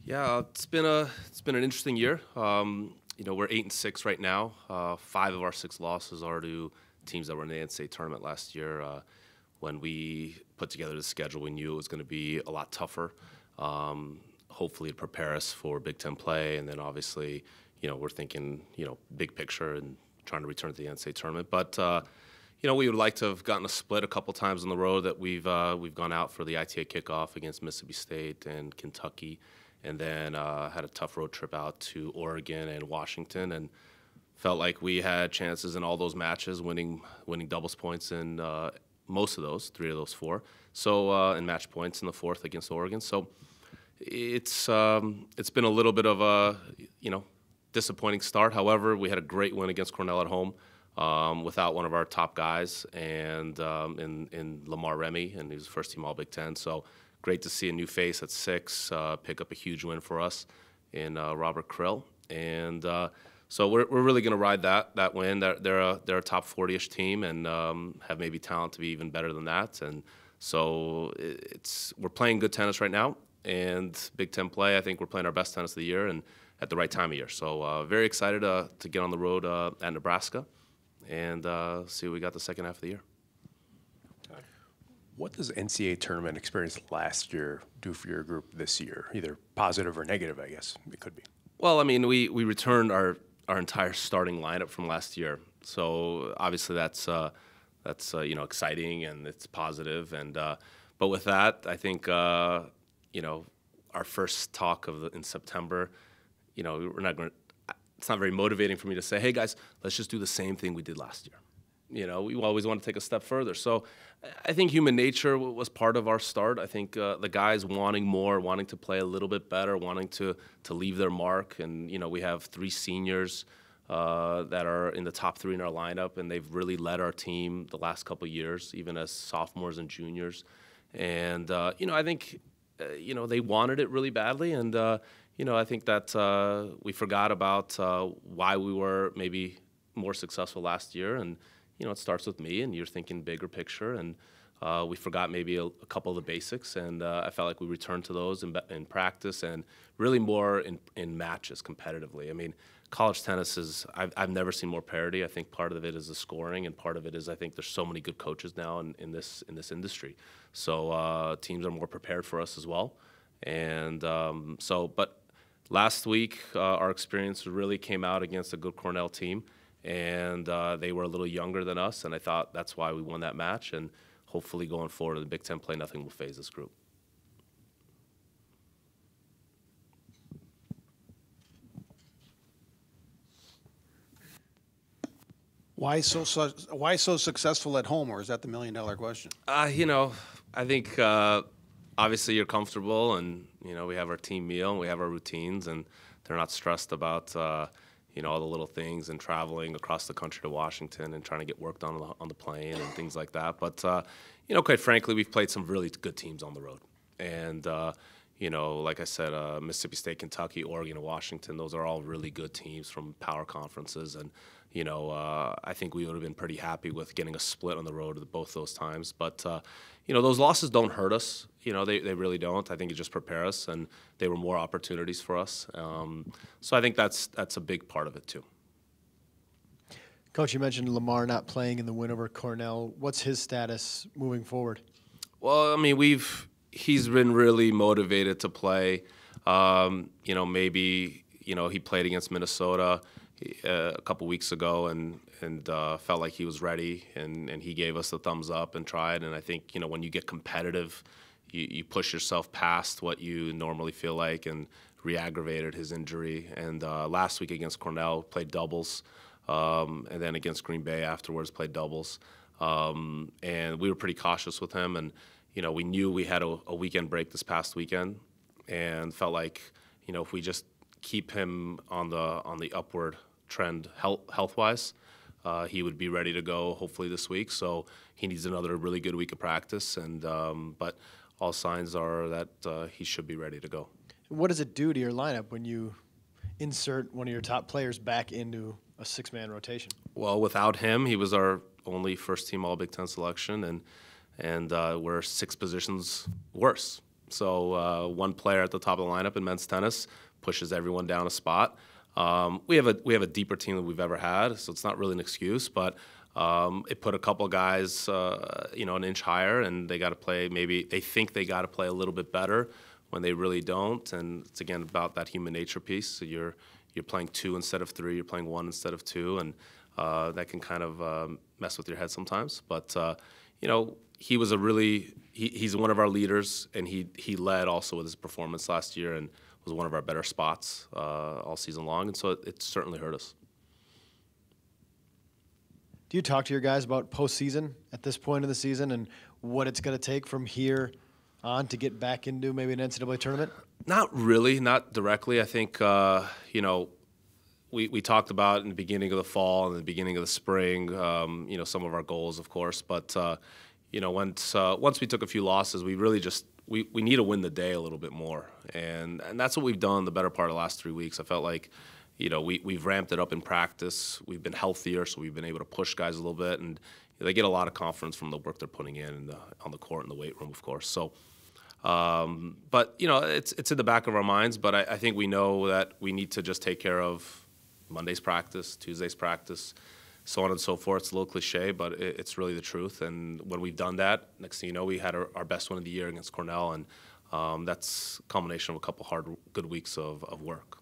Yeah, it's been an interesting year. We're 8-6 right now. 5 of our 6 losses are to teams that were in the NCAA tournament last year. When we put together the schedule, we knew it was going to be a lot tougher. Hopefully, to prepare us for Big Ten play, and then obviously, we're thinking, big picture and trying to return to the NCAA tournament. But we would like to have gotten a split a couple times on the road. That we've gone out for the ITA kickoff against Mississippi State and Kentucky. And then had a tough road trip out to Oregon and Washington, and felt like we had chances in all those matches, winning doubles points in most of those, 3 of those 4. So and match points in the 4th against Oregon. So it's been a little bit of a disappointing start. However, we had a great win against Cornell at home without one of our top guys, and in Lamar Remy, and he was first team All Big Ten. So. Great to see a new face at 6 pick up a huge win for us in Robert Krill, and so we're really going to ride that win. They're a top 40-ish team and have maybe talent to be even better than that. And so we're playing good tennis right now, and Big Ten play. I think we're playing our best tennis of the year and at the right time of year. So very excited to get on the road at Nebraska and see what we got the second half of the year. What does NCAA tournament experience last year do for your group this year? Either positive or negative, I guess it could be. Well, I mean, we returned our entire starting lineup from last year, so obviously that's exciting and it's positive. And but with that, I think our first talk in September, we're not going. It's not very motivating for me to say, hey guys, let's just do the same thing we did last year. We always want to take a step further. So I think human nature was part of our start. I think the guys wanting more, wanting to play a little bit better, wanting to leave their mark. And, we have 3 seniors that are in the top 3 in our lineup, and they've really led our team the last couple of years, even as sophomores and juniors. And, I think, they wanted it really badly. And, I think that we forgot about why we were maybe more successful last year. And, it starts with me, and you're thinking bigger picture, and we forgot maybe a couple of the basics, and I felt like we returned to those in practice and really more in matches competitively. I mean, college tennis I've never seen more parity. I think part of it is the scoring, and part of it is I think there's so many good coaches now in this industry. So teams are more prepared for us as well, and but last week our experience really came out against a good Cornell team. And they were a little younger than us, and I thought that's why we won that match. And hopefully going forward in the Big Ten play, nothing will faze this group. Why so successful at home, or is that the $1 million question? I think obviously you're comfortable, and we have our team meal, and we have our routines, and they're not stressed about all the little things and traveling across the country to Washington and trying to get work done on the plane and things like that. But, quite frankly, we've played some really good teams on the road. And, like I said, Mississippi State, Kentucky, Oregon, and Washington, those are all really good teams from power conferences. And, I think we would have been pretty happy with getting a split on the road at both those times. But, those losses don't hurt us. They really don't. I think it just prepare us, and they were more opportunities for us. So I think that's a big part of it too. Coach, you mentioned Lamar not playing in the win over Cornell. What's his status moving forward? Well, I mean, he's been really motivated to play. Maybe he played against Minnesota a couple weeks ago and felt like he was ready, and he gave us the thumbs up and tried. And I think when you get competitive, you push yourself past what you normally feel like, and re-aggravated his injury. And last week against Cornell, played doubles, and then against Green Bay afterwards, played doubles. And we were pretty cautious with him, and we knew we had a weekend break this past weekend, and felt like if we just keep him on the upward trend health-wise, he would be ready to go hopefully this week. So he needs another really good week of practice, and but all signs are that he should be ready to go. What does it do to your lineup when you insert one of your top players back into a 6-man rotation? Well, without him, he was our only first-team All Big Ten selection, and we're 6 positions worse. So one player at the top of the lineup in men's tennis pushes everyone down a spot. We have a deeper team than we've ever had, so it's not really an excuse, but it put a couple guys, an inch higher, and they got to play. Maybe they think they got to play a little bit better when they really don't. And it's again about that human nature piece. So you're playing 2 instead of 3. You're playing 1 instead of 2, and that can kind of mess with your head sometimes. But he was he's one of our leaders, and he led also with his performance last year, and was one of our better spots all season long, and so it certainly hurt us. Do you talk to your guys about postseason at this point of the season and what it's going to take from here on to get back into maybe an NCAA tournament? Not really, not directly. I think, we talked about in the beginning of the fall and the beginning of the spring, some of our goals, of course. But, once we took a few losses, we really just we need to win the day a little bit more. And that's what we've done the better part of the last 3 weeks. I felt like, we've ramped it up in practice. We've been healthier, so we've been able to push guys a little bit. And they get a lot of confidence from the work they're putting in on the court and the weight room, of course. So, but, it's in the back of our minds. But I think we know that we need to just take care of Monday's practice, Tuesday's practice, so on and so forth. It's a little cliche, but it's really the truth. And when we've done that, next thing you know, we had our best win of the year against Cornell. And that's a combination of a couple good weeks of work.